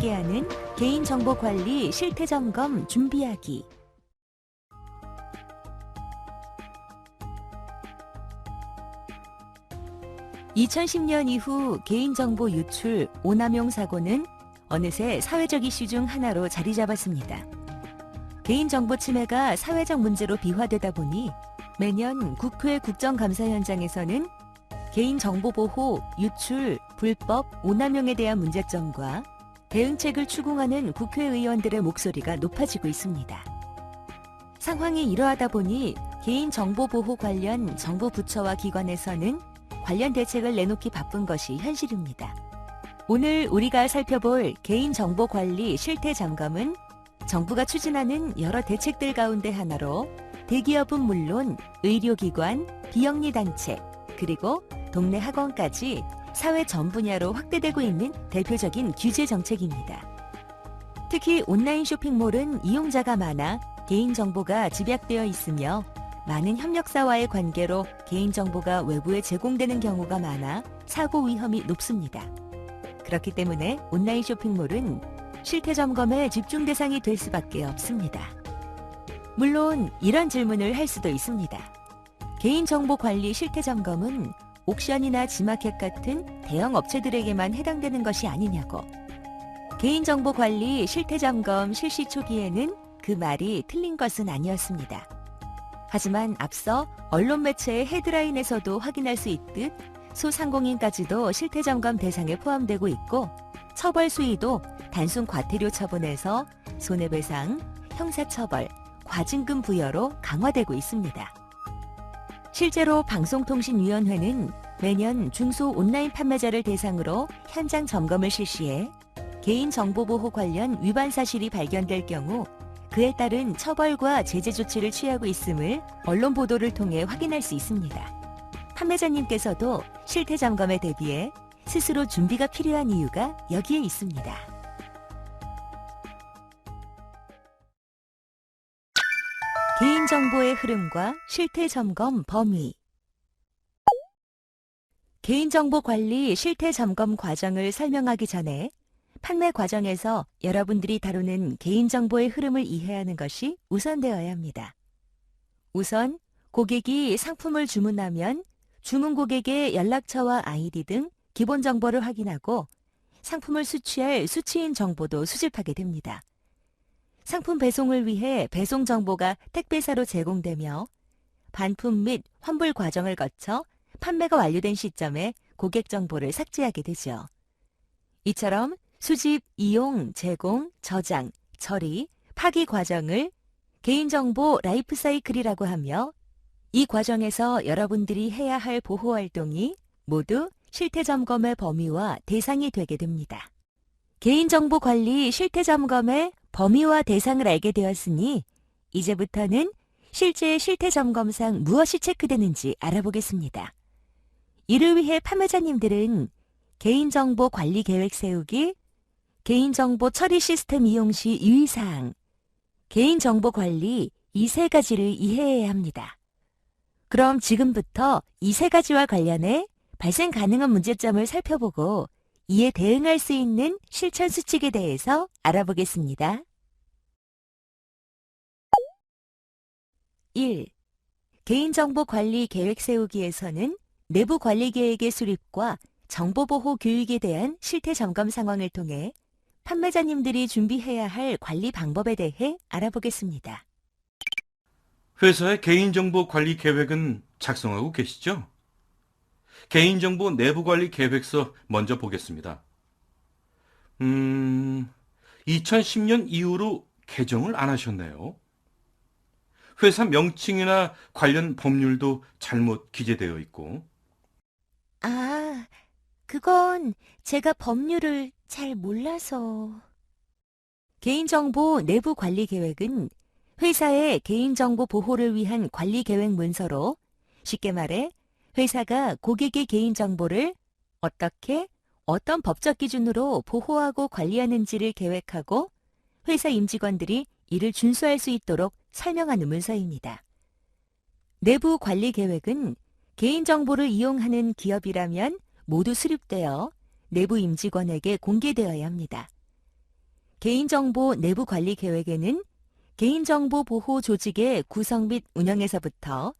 함께하는 개인정보관리 실태점검 준비하기. 2010년 이후 개인정보 유출, 오남용 사고는 어느새 사회적 이슈 중 하나로 자리 잡았습니다. 개인정보 침해가 사회적 문제로 비화되다 보니 매년 국회 국정감사 현장에서는 개인정보보호, 유출, 불법, 오남용에 대한 문제점과 대응책을 추궁하는 국회의원들의 목소리가 높아지고 있습니다. 상황이 이러하다 보니 개인정보보호 관련 정부 부처와 기관에서는 관련 대책을 내놓기 바쁜 것이 현실입니다. 오늘 우리가 살펴볼 개인정보관리 실태점검은 정부가 추진하는 여러 대책들 가운데 하나로 대기업은 물론 의료기관, 비영리단체, 그리고 동네 학원까지 사회 전 분야로 확대되고 있는 대표적인 규제 정책입니다. 특히 온라인 쇼핑몰은 이용자가 많아 개인정보가 집약되어 있으며 많은 협력사와의 관계로 개인정보가 외부에 제공되는 경우가 많아 사고 위험이 높습니다. 그렇기 때문에 온라인 쇼핑몰은 실태점검의 집중 대상이 될 수밖에 없습니다. 물론 이런 질문을 할 수도 있습니다. 개인정보관리 실태점검은 옥션이나 지마켓 같은 대형 업체들에게만 해당되는 것이 아니냐고. 개인정보관리 실태점검 실시 초기에는 그 말이 틀린 것은 아니었습니다. 하지만 앞서 언론 매체의 헤드라인에서도 확인할 수 있듯 소상공인까지도 실태점검 대상에 포함되고 있고 처벌 수위도 단순 과태료 처분에서 손해배상, 형사처벌, 과징금 부여로 강화되고 있습니다. 실제로 방송통신위원회는 매년 중소 온라인 판매자를 대상으로 현장 점검을 실시해 개인정보보호 관련 위반 사실이 발견될 경우 그에 따른 처벌과 제재 조치를 취하고 있음을 언론 보도를 통해 확인할 수 있습니다. 판매자님께서도 실태점검에 대비해 스스로 준비가 필요한 이유가 여기에 있습니다. 개인정보의 흐름과 실태점검 범위. 개인정보관리 실태점검 과정을 설명하기 전에 판매 과정에서 여러분들이 다루는 개인정보의 흐름을 이해하는 것이 우선되어야 합니다. 우선 고객이 상품을 주문하면 주문 고객의 연락처와 아이디 등 기본 정보를 확인하고 상품을 수취할 수취인 정보도 수집하게 됩니다. 상품 배송을 위해 배송 정보가 택배사로 제공되며 반품 및 환불 과정을 거쳐 판매가 완료된 시점에 고객 정보를 삭제하게 되죠. 이처럼 수집, 이용, 제공, 저장, 처리, 파기 과정을 개인정보 라이프 사이클이라고 하며 이 과정에서 여러분들이 해야 할 보호 활동이 모두 실태점검의 범위와 대상이 되게 됩니다. 개인정보 관리 실태점검의 범위와 대상을 알게 되었으니 이제부터는 실제 실태점검상 무엇이 체크되는지 알아보겠습니다. 이를 위해 판매자님들은 개인정보 관리 계획 세우기, 개인정보 처리 시스템 이용 시 유의사항, 개인정보 관리 이 세 가지를 이해해야 합니다. 그럼 지금부터 이 세 가지와 관련해 발생 가능한 문제점을 살펴보고 이에 대응할 수 있는 실천 수칙에 대해서 알아보겠습니다. 1. 개인정보 관리 계획 세우기에서는 내부 관리 계획의 수립과 정보보호 교육에 대한 실태 점검 상황을 통해 판매자님들이 준비해야 할 관리 방법에 대해 알아보겠습니다. 회사의 개인정보 관리 계획은 작성하고 계시죠? 개인정보 내부관리 계획서 먼저 보겠습니다. 2010년 이후로 개정을 안 하셨네요. 회사 명칭이나 관련 법률도 잘못 기재되어 있고. 아, 그건 제가 법률을 잘 몰라서. 개인정보 내부 관리 계획은 회사의 개인정보 보호를 위한 관리 계획 문서로 쉽게 말해 회사가 고객의 개인정보를 어떻게, 어떤 법적 기준으로 보호하고 관리하는지를 계획하고 회사 임직원들이 이를 준수할 수 있도록 설명하는 문서입니다. 내부 관리 계획은 개인정보를 이용하는 기업이라면 모두 수립되어 내부 임직원에게 공개되어야 합니다. 개인정보 내부 관리 계획에는 개인정보 보호 조직의 구성 및 운영에서부터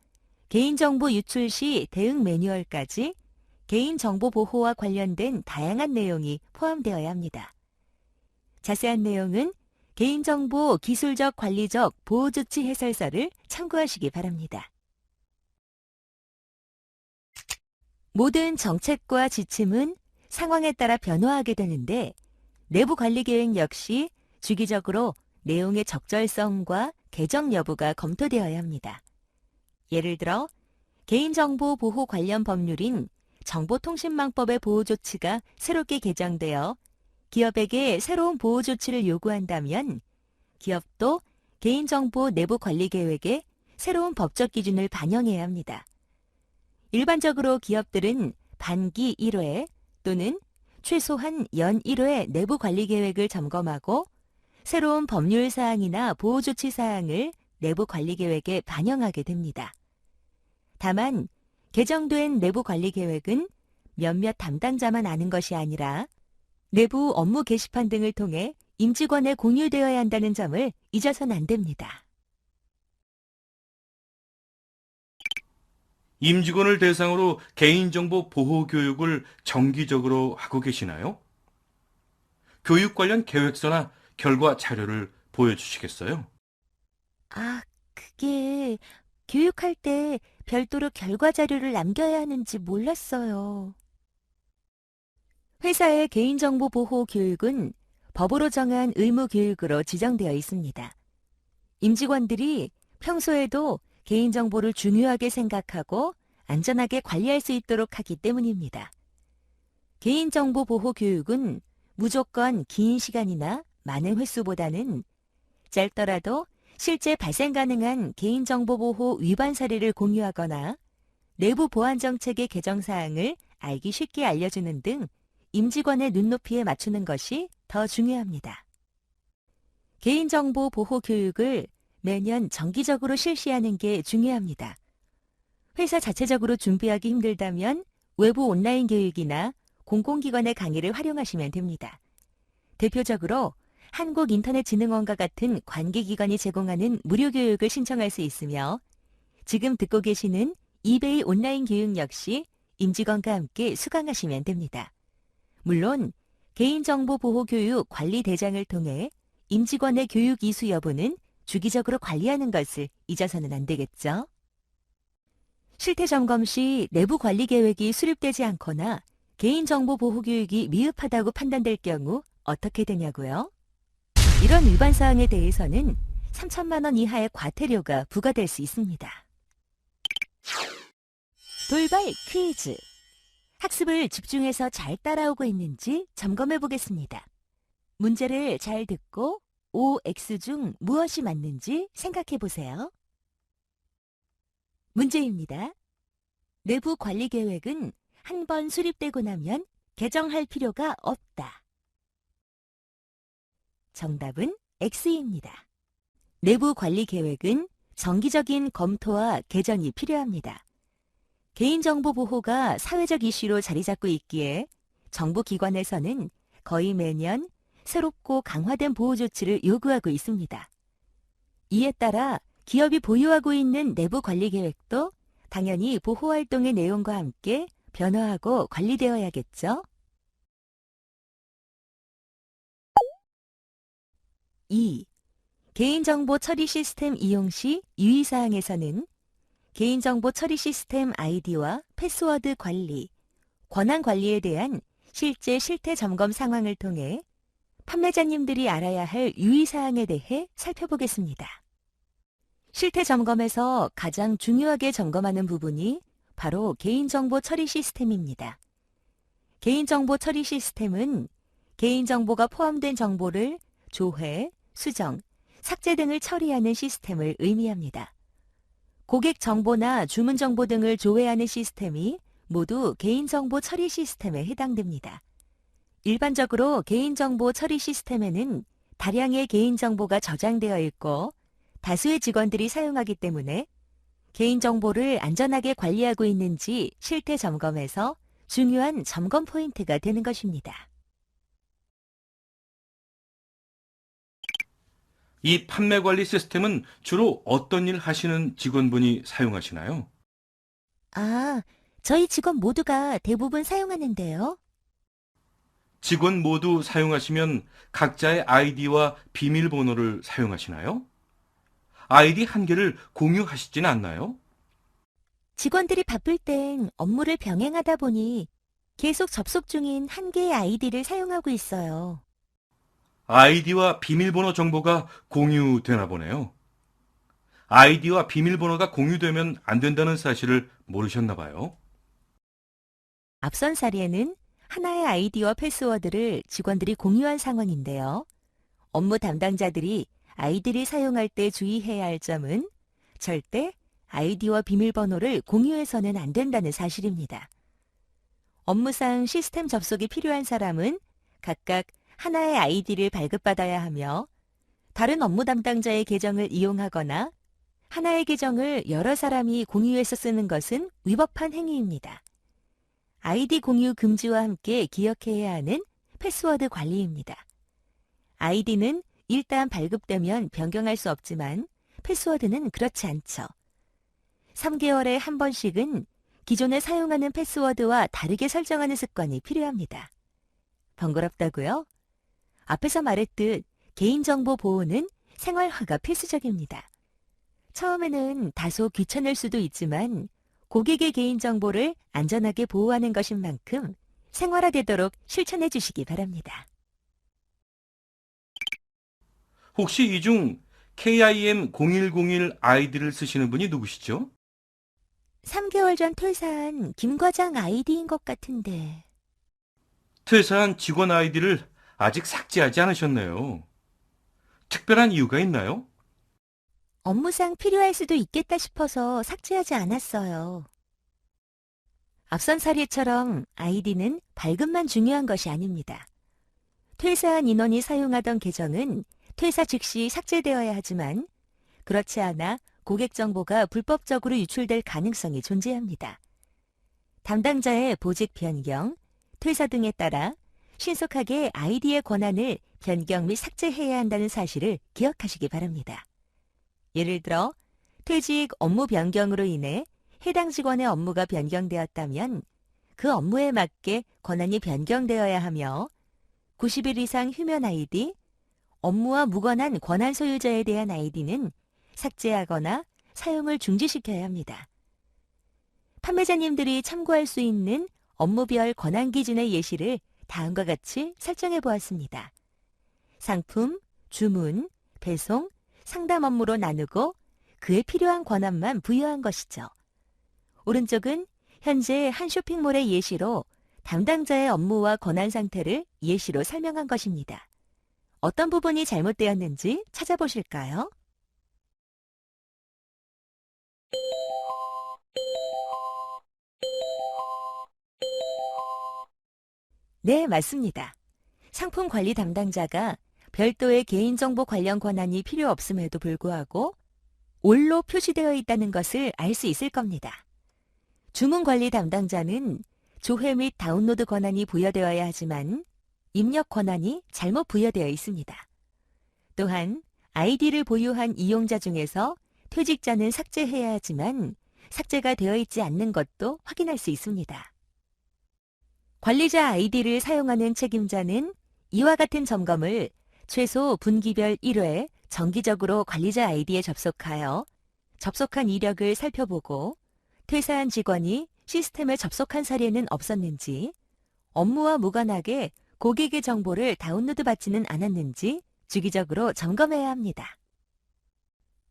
개인정보 유출 시 대응 매뉴얼까지 개인정보 보호와 관련된 다양한 내용이 포함되어야 합니다. 자세한 내용은 개인정보 기술적 관리적 보호조치 해설서를 참고하시기 바랍니다. 모든 정책과 지침은 상황에 따라 변화하게 되는데 내부 관리 계획 역시 주기적으로 내용의 적절성과 개정 여부가 검토되어야 합니다. 예를 들어 개인정보 보호 관련 법률인 정보통신망법의 보호조치가 새롭게 개정되어 기업에게 새로운 보호조치를 요구한다면 기업도 개인정보 내부 관리 계획에 새로운 법적 기준을 반영해야 합니다. 일반적으로 기업들은 반기 1회 또는 최소한 연 1회 내부 관리 계획을 점검하고 새로운 법률 사항이나 보호조치 사항을 내부 관리 계획에 반영하게 됩니다. 다만 개정된 내부 관리 계획은 몇몇 담당자만 아는 것이 아니라 내부 업무 게시판 등을 통해 임직원에 공유되어야 한다는 점을 잊어서는 안 됩니다. 임직원을 대상으로 개인정보 보호 교육을 정기적으로 하고 계시나요? 교육 관련 계획서나 결과 자료를 보여주시겠어요? 그게 교육할 때 별도로 결과 자료를 남겨야 하는지 몰랐어요. 회사의 개인정보 보호 교육은 법으로 정한 의무 교육으로 지정되어 있습니다. 임직원들이 평소에도 개인정보를 중요하게 생각하고 안전하게 관리할 수 있도록 하기 때문입니다. 개인정보 보호 교육은 무조건 긴 시간이나 많은 횟수보다는 짧더라도 실제 발생 가능한 개인정보 보호 위반 사례를 공유하거나 내부 보안 정책의 개정 사항을 알기 쉽게 알려주는 등 임직원의 눈높이에 맞추는 것이 더 중요합니다. 개인정보 보호 교육을 매년 정기적으로 실시하는 게 중요합니다. 회사 자체적으로 준비하기 힘들다면 외부 온라인 교육이나 공공기관의 강의를 활용하시면 됩니다. 대표적으로 한국인터넷진흥원과 같은 관계기관이 제공하는 무료 교육을 신청할 수 있으며 지금 듣고 계시는 이베이 온라인 교육 역시 임직원과 함께 수강하시면 됩니다. 물론 개인정보 보호 교육 관리 대장을 통해 임직원의 교육 이수 여부는 주기적으로 관리하는 것을 잊어서는 안 되겠죠. 실태 점검 시 내부 관리 계획이 수립되지 않거나 개인정보 보호 교육이 미흡하다고 판단될 경우 어떻게 되냐고요? 이런 위반 사항에 대해서는 3천만 원 이하의 과태료가 부과될 수 있습니다. 돌발 퀴즈. 학습을 집중해서 잘 따라오고 있는지 점검해 보겠습니다. 문제를 잘 듣고 O, X 중 무엇이 맞는지 생각해 보세요. 문제입니다. 내부 관리 계획은 한 번 수립되고 나면 개정할 필요가 없다. 정답은 X입니다. 내부 관리 계획은 정기적인 검토와 개정이 필요합니다. 개인정보 보호가 사회적 이슈로 자리 잡고 있기에 정부 기관에서는 거의 매년 새롭고 강화된 보호 조치를 요구하고 있습니다. 이에 따라 기업이 보유하고 있는 내부 관리 계획도 당연히 보호 활동의 내용과 함께 변화하고 관리되어야겠죠. 2. 개인정보 처리 시스템 이용 시 유의사항에서는 개인정보 처리 시스템 아이디와 패스워드 관리, 권한 관리에 대한 실제 실태 점검 상황을 통해 판매자님들이 알아야 할 유의사항에 대해 살펴보겠습니다. 실태 점검에서 가장 중요하게 점검하는 부분이 바로 개인정보 처리 시스템입니다. 개인정보 처리 시스템은 개인정보가 포함된 정보를 조회, 수정, 삭제 등을 처리하는 시스템을 의미합니다. 고객 정보나 주문 정보 등을 조회하는 시스템이 모두 개인정보 처리 시스템에 해당됩니다. 일반적으로 개인정보 처리 시스템에는 다량의 개인정보가 저장되어 있고 다수의 직원들이 사용하기 때문에 개인정보를 안전하게 관리하고 있는지 실태 점검에서 중요한 점검 포인트가 되는 것입니다. 이 판매 관리 시스템은 주로 어떤 일 하시는 직원분이 사용하시나요? 아, 저희 직원 모두가 대부분 사용하는데요. 직원 모두 사용하시면 각자의 아이디와 비밀번호를 사용하시나요? 아이디 한 개를 공유하시진 않나요? 직원들이 바쁠 땐 업무를 병행하다 보니 계속 접속 중인 한 개의 아이디를 사용하고 있어요. 아이디와 비밀번호 정보가 공유되나 보네요. 아이디와 비밀번호가 공유되면 안 된다는 사실을 모르셨나 봐요. 앞선 사례는 하나의 아이디와 패스워드를 직원들이 공유한 상황인데요. 업무 담당자들이 아이디를 사용할 때 주의해야 할 점은 절대 아이디와 비밀번호를 공유해서는 안 된다는 사실입니다. 업무상 시스템 접속이 필요한 사람은 각각 하나의 아이디를 발급받아야 하며 다른 업무 담당자의 계정을 이용하거나 하나의 계정을 여러 사람이 공유해서 쓰는 것은 위법한 행위입니다. 아이디 공유 금지와 함께 기억해야 하는 패스워드 관리입니다. 아이디는 일단 발급되면 변경할 수 없지만 패스워드는 그렇지 않죠. 3개월에 한 번씩은 기존에 사용하는 패스워드와 다르게 설정하는 습관이 필요합니다. 번거롭다고요? 앞에서 말했듯 개인정보 보호는 생활화가 필수적입니다. 처음에는 다소 귀찮을 수도 있지만 고객의 개인정보를 안전하게 보호하는 것인 만큼 생활화되도록 실천해 주시기 바랍니다. 혹시 이 중 KIM0101 아이디를 쓰시는 분이 누구시죠? 3개월 전 퇴사한 김 과장 아이디인 것 같은데. 퇴사한 직원 아이디를 아직 삭제하지 않으셨네요. 특별한 이유가 있나요? 업무상 필요할 수도 있겠다 싶어서 삭제하지 않았어요. 앞선 사례처럼 아이디는 발급만 중요한 것이 아닙니다. 퇴사한 인원이 사용하던 계정은 퇴사 즉시 삭제되어야 하지만 그렇지 않아 고객 정보가 불법적으로 유출될 가능성이 존재합니다. 담당자의 보직 변경, 퇴사 등에 따라 신속하게 아이디의 권한을 변경 및 삭제해야 한다는 사실을 기억하시기 바랍니다. 예를 들어 퇴직 업무 변경으로 인해 해당 직원의 업무가 변경되었다면 그 업무에 맞게 권한이 변경되어야 하며 90일 이상 휴면 아이디, 업무와 무관한 권한 소유자에 대한 아이디는 삭제하거나 사용을 중지시켜야 합니다. 판매자님들이 참고할 수 있는 업무별 권한 기준의 예시를 다음과 같이 설정해 보았습니다. 상품, 주문, 배송, 상담 업무로 나누고 그에 필요한 권한만 부여한 것이죠. 오른쪽은 현재 한 쇼핑몰의 예시로 담당자의 업무와 권한 상태를 예시로 설명한 것입니다. 어떤 부분이 잘못되었는지 찾아보실까요? 네, 맞습니다. 상품 관리 담당자가 별도의 개인정보 관련 권한이 필요 없음에도 불구하고 올로 표시되어 있다는 것을 알 수 있을 겁니다. 주문 관리 담당자는 조회 및 다운로드 권한이 부여되어야 하지만 입력 권한이 잘못 부여되어 있습니다. 또한 아이디를 보유한 이용자 중에서 퇴직자는 삭제해야 하지만 삭제가 되어 있지 않는 것도 확인할 수 있습니다. 관리자 아이디를 사용하는 책임자는 이와 같은 점검을 최소 분기별 1회 정기적으로 관리자 아이디에 접속하여 접속한 이력을 살펴보고 퇴사한 직원이 시스템에 접속한 사례는 없었는지, 업무와 무관하게 고객의 정보를 다운로드 받지는 않았는지 주기적으로 점검해야 합니다.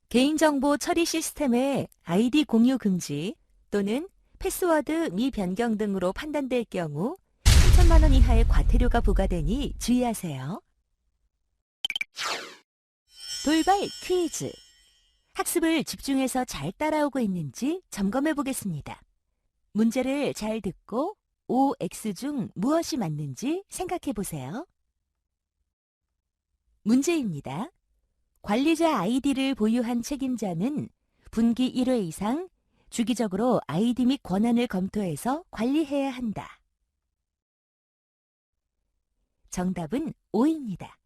개인정보 처리 시스템의 아이디 공유 금지 또는 패스워드 미변경 등으로 판단될 경우 3천만 원 이하의 과태료가 부과되니 주의하세요. 돌발 퀴즈. 학습을 집중해서 잘 따라오고 있는지 점검해 보겠습니다. 문제를 잘 듣고 OX 중 무엇이 맞는지 생각해 보세요. 문제입니다. 관리자 아이디를 보유한 책임자는 분기 1회 이상 주기적으로 아이디 및 권한을 검토해서 관리해야 한다. 정답은 O입니다.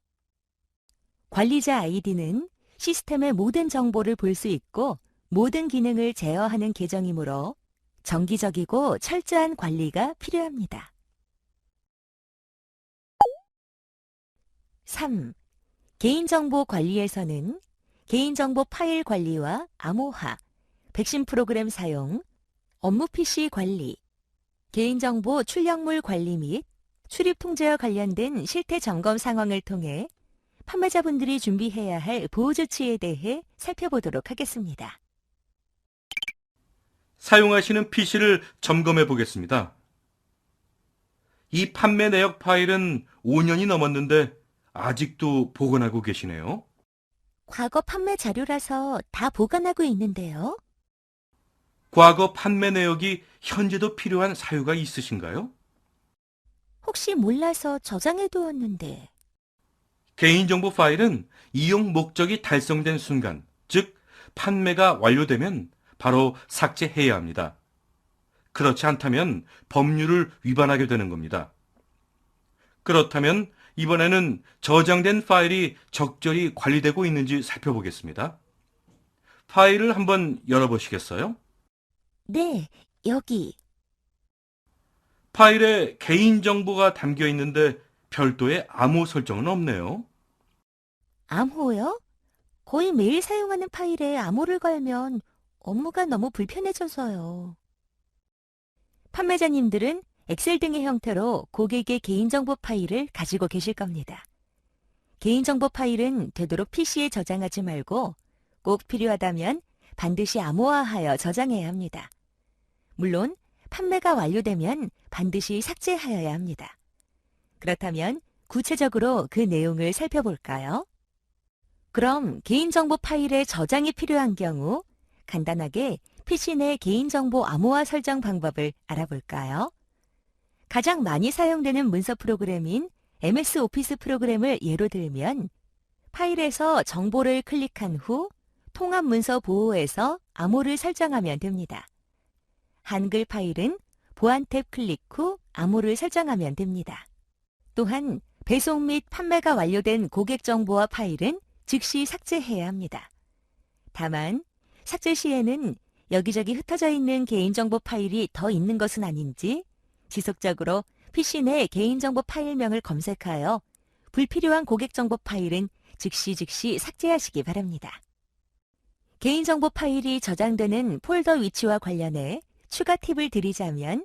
관리자 아이디는 시스템의 모든 정보를 볼 수 있고 모든 기능을 제어하는 계정이므로 정기적이고 철저한 관리가 필요합니다. 3. 개인정보 관리에서는 개인정보 파일 관리와 암호화, 백신 프로그램 사용, 업무 PC 관리, 개인정보 출력물 관리 및 출입 통제와 관련된 실태 점검 상황을 통해 판매자분들이 준비해야 할 보호 조치에 대해 살펴보도록 하겠습니다. 사용하시는 PC를 점검해 보겠습니다. 이 판매 내역 파일은 5년이 넘었는데 아직도 보관하고 계시네요. 과거 판매 자료라서 다 보관하고 있는데요. 과거 판매 내역이 현재도 필요한 사유가 있으신가요? 혹시 몰라서 저장해 두었는데. 개인정보 파일은 이용 목적이 달성된 순간, 즉 판매가 완료되면 바로 삭제해야 합니다. 그렇지 않다면 법률을 위반하게 되는 겁니다. 그렇다면 이번에는 저장된 파일이 적절히 관리되고 있는지 살펴보겠습니다. 파일을 한번 열어보시겠어요? 네, 여기. 파일에 개인정보가 담겨 있는데 별도의 암호 설정은 없네요. 암호요? 거의 매일 사용하는 파일에 암호를 걸면 업무가 너무 불편해져서요. 판매자님들은 엑셀 등의 형태로 고객의 개인정보 파일을 가지고 계실 겁니다. 개인정보 파일은 되도록 PC에 저장하지 말고 꼭 필요하다면 반드시 암호화하여 저장해야 합니다. 물론 판매가 완료되면 반드시 삭제하여야 합니다. 그렇다면 구체적으로 그 내용을 살펴볼까요? 그럼 개인정보 파일에 저장이 필요한 경우 간단하게 PC 내 개인정보 암호화 설정 방법을 알아볼까요? 가장 많이 사용되는 문서 프로그램인 MS 오피스 프로그램을 예로 들면 파일에서 정보를 클릭한 후 통합 문서 보호에서 암호를 설정하면 됩니다. 한글 파일은 보안 탭 클릭 후 암호를 설정하면 됩니다. 또한 배송 및 판매가 완료된 고객 정보와 파일은 즉시 삭제해야 합니다. 다만 삭제 시에는 여기저기 흩어져 있는 개인정보 파일이 더 있는 것은 아닌지 지속적으로 PC 내 개인정보 파일명을 검색하여 불필요한 고객 정보 파일은 즉시 삭제하시기 바랍니다. 개인정보 파일이 저장되는 폴더 위치와 관련해 추가 팁을 드리자면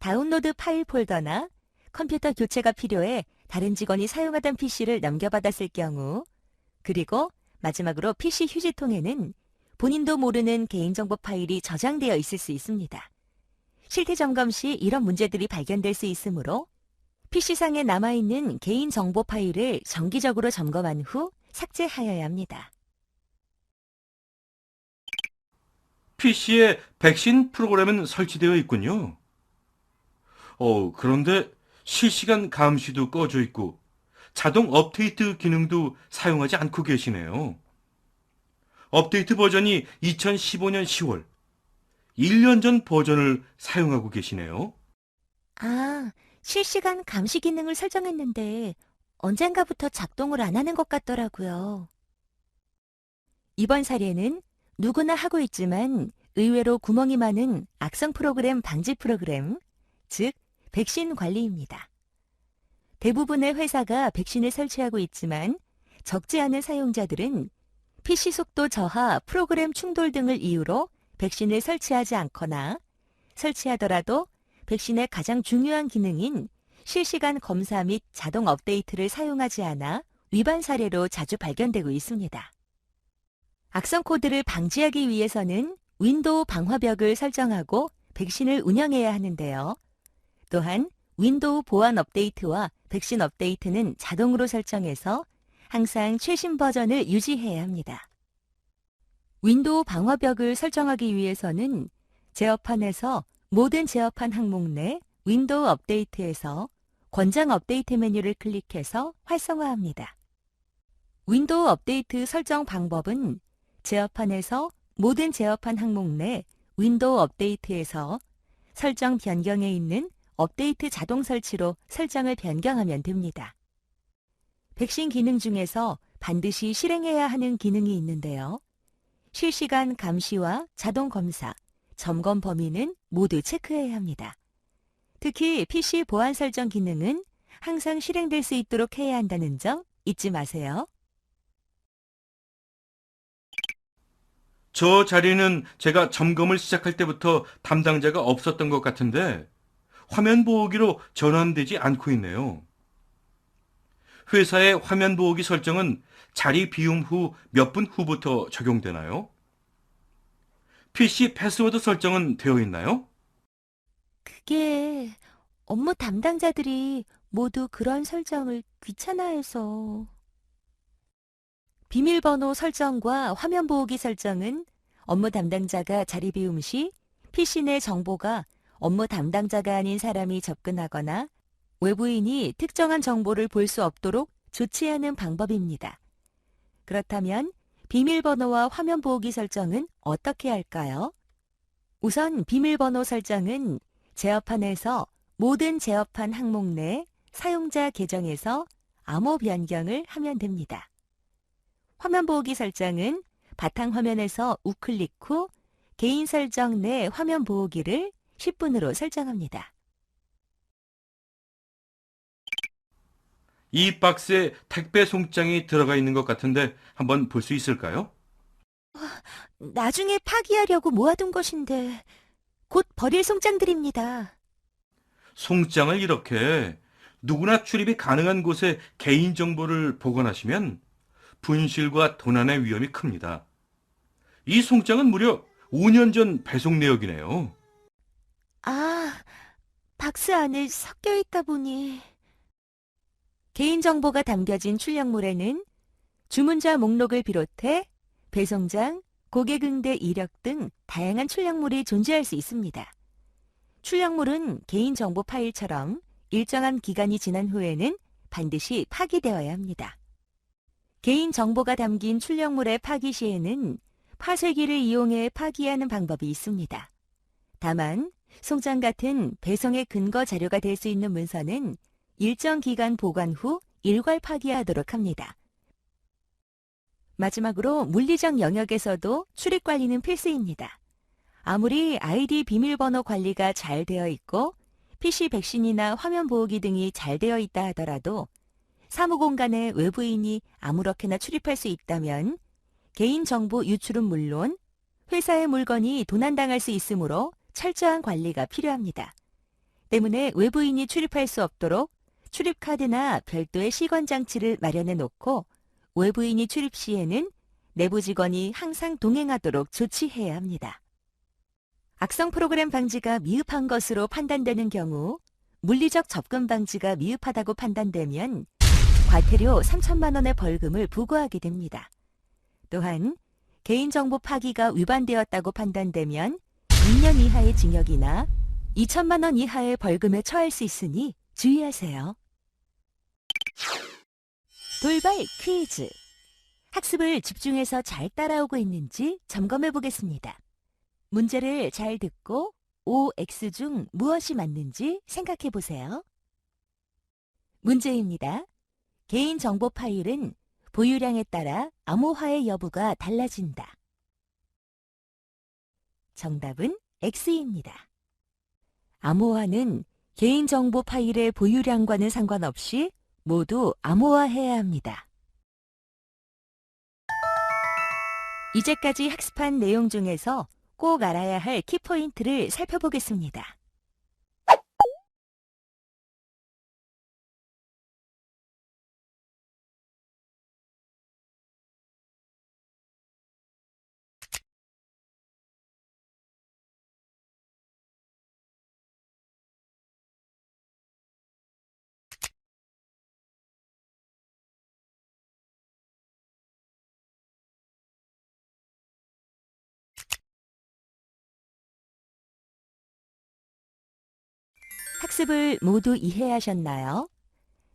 다운로드 파일 폴더나 컴퓨터 교체가 필요해 다른 직원이 사용하던 PC를 넘겨받았을 경우 그리고 마지막으로 PC 휴지통에는 본인도 모르는 개인정보 파일이 저장되어 있을 수 있습니다. 실태 점검 시 이런 문제들이 발견될 수 있으므로 PC상에 남아있는 개인정보 파일을 정기적으로 점검한 후 삭제하여야 합니다. PC에 백신 프로그램은 설치되어 있군요. 그런데 실시간 감시도 꺼져 있고 자동 업데이트 기능도 사용하지 않고 계시네요. 업데이트 버전이 2015년 10월, 1년 전 버전을 사용하고 계시네요. 아, 실시간 감시 기능을 설정했는데 언젠가부터 작동을 안 하는 것 같더라고요. 이번 사례는 누구나 하고 있지만 의외로 구멍이 많은 악성 프로그램 방지 프로그램, 즉 백신 관리입니다. 대부분의 회사가 백신을 설치하고 있지만 적지 않은 사용자들은 PC 속도 저하, 프로그램 충돌 등을 이유로 백신을 설치하지 않거나 설치하더라도 백신의 가장 중요한 기능인 실시간 검사 및 자동 업데이트를 사용하지 않아 위반 사례로 자주 발견되고 있습니다. 악성 코드를 방지하기 위해서는 윈도우 방화벽을 설정하고 백신을 운영해야 하는데요. 또한 윈도우 보안 업데이트와 백신 업데이트는 자동으로 설정해서 항상 최신 버전을 유지해야 합니다. 윈도우 방화벽을 설정하기 위해서는 제어판에서 모든 제어판 항목 내 윈도우 업데이트에서 권장 업데이트 메뉴를 클릭해서 활성화합니다. 윈도우 업데이트 설정 방법은 제어판에서 모든 제어판 항목 내 윈도우 업데이트에서 설정 변경에 있는 업데이트 자동 설치로 설정을 변경하면 됩니다. 백신 기능 중에서 반드시 실행해야 하는 기능이 있는데요. 실시간 감시와 자동 검사, 점검 범위는 모두 체크해야 합니다. 특히 PC 보안 설정 기능은 항상 실행될 수 있도록 해야 한다는 점 잊지 마세요. 저 자리는 제가 점검을 시작할 때부터 담당자가 없었던 것 같은데 화면 보호기로 전환되지 않고 있네요. 회사의 화면 보호기 설정은 자리 비움 후 몇 분 후부터 적용되나요? PC 패스워드 설정은 되어 있나요? 그게 업무 담당자들이 모두 그런 설정을 귀찮아해서. 비밀번호 설정과 화면 보호기 설정은 업무 담당자가 자리 비움 시 PC 내 정보가 업무 담당자가 아닌 사람이 접근하거나 외부인이 특정한 정보를 볼 수 없도록 조치하는 방법입니다. 그렇다면 비밀번호와 화면 보호기 설정은 어떻게 할까요? 우선 비밀번호 설정은 제어판에서 모든 제어판 항목 내 사용자 계정에서 암호 변경을 하면 됩니다. 화면 보호기 설정은 바탕화면에서 우클릭 후 개인 설정 내 화면 보호기를 10분으로 설정합니다. 이 박스에 택배 송장이 들어가 있는 것 같은데 한번 볼 수 있을까요? 나중에 파기하려고 모아둔 것인데 곧 버릴 송장들입니다. 송장을 이렇게 누구나 출입이 가능한 곳에 개인정보를 보관하시면 분실과 도난의 위험이 큽니다. 이 송장은 무려 5년 전 배송 내역이네요. 아, 박스 안에 섞여 있다 보니. 개인정보가 담겨진 출력물에는 주문자 목록을 비롯해 배송장, 고객응대 이력 등 다양한 출력물이 존재할 수 있습니다. 출력물은 개인정보 파일처럼 일정한 기간이 지난 후에는 반드시 파기되어야 합니다. 개인정보가 담긴 출력물의 파기 시에는 파쇄기를 이용해 파기하는 방법이 있습니다. 다만 송장 같은 배송의 근거 자료가 될 수 있는 문서는 일정 기간 보관 후 일괄 파기하도록 합니다. 마지막으로 물리적 영역에서도 출입 관리는 필수입니다. 아무리 아이디 비밀번호 관리가 잘 되어 있고 PC 백신이나 화면 보호기 등이 잘 되어 있다 하더라도 사무공간에 외부인이 아무렇게나 출입할 수 있다면 개인정보 유출은 물론 회사의 물건이 도난당할 수 있으므로 철저한 관리가 필요합니다. 때문에 외부인이 출입할 수 없도록 출입카드나 별도의 시건장치를 마련해 놓고 외부인이 출입 시에는 내부 직원이 항상 동행하도록 조치해야 합니다. 악성 프로그램 방지가 미흡한 것으로 판단되는 경우 물리적 접근 방지가 미흡하다고 판단되면 과태료 3천만 원의 벌금을 부과하게 됩니다. 또한 개인정보 파기가 위반되었다고 판단되면 2년 이하의 징역이나 2천만 원 이하의 벌금에 처할 수 있으니 주의하세요. 돌발 퀴즈. 학습을 집중해서 잘 따라오고 있는지 점검해 보겠습니다. 문제를 잘 듣고 OX 중 무엇이 맞는지 생각해 보세요. 문제입니다. 개인정보 파일은 보유량에 따라 암호화의 여부가 달라진다. 정답은 X입니다. 암호화는 개인정보 파일의 보유량과는 상관없이 모두 암호화해야 합니다. 이제까지 학습한 내용 중에서 꼭 알아야 할 키포인트를 살펴보겠습니다. 학습을 모두 이해하셨나요?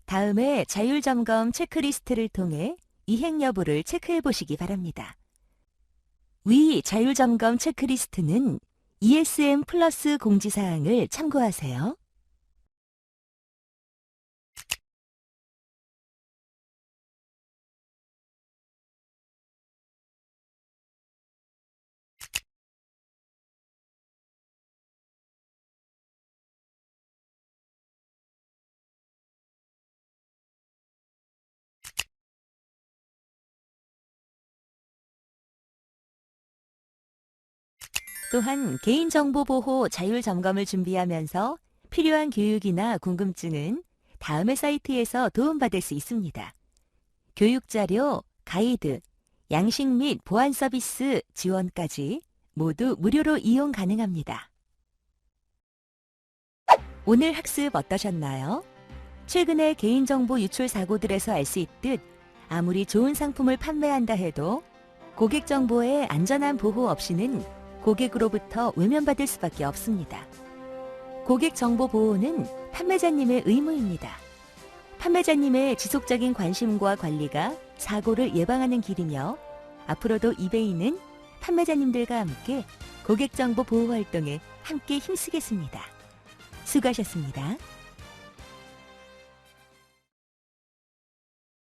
다음에 자율점검 체크리스트를 통해 이행 여부를 체크해 보시기 바랍니다. 위 자율점검 체크리스트는 ESM 플러스 공지사항을 참고하세요. 또한 개인정보 보호 자율 점검을 준비하면서 필요한 교육이나 궁금증은 다음의 사이트에서 도움받을 수 있습니다. 교육자료, 가이드, 양식 및 보안 서비스 지원까지 모두 무료로 이용 가능합니다. 오늘 학습 어떠셨나요? 최근의 개인정보 유출 사고들에서 알 수 있듯 아무리 좋은 상품을 판매한다 해도 고객 정보의 안전한 보호 없이는 고객으로부터 외면받을 수밖에 없습니다. 고객 정보 보호는 판매자님의 의무입니다. 판매자님의 지속적인 관심과 관리가 사고를 예방하는 길이며 앞으로도 이베이는 판매자님들과 함께 고객 정보 보호 활동에 함께 힘쓰겠습니다. 수고하셨습니다.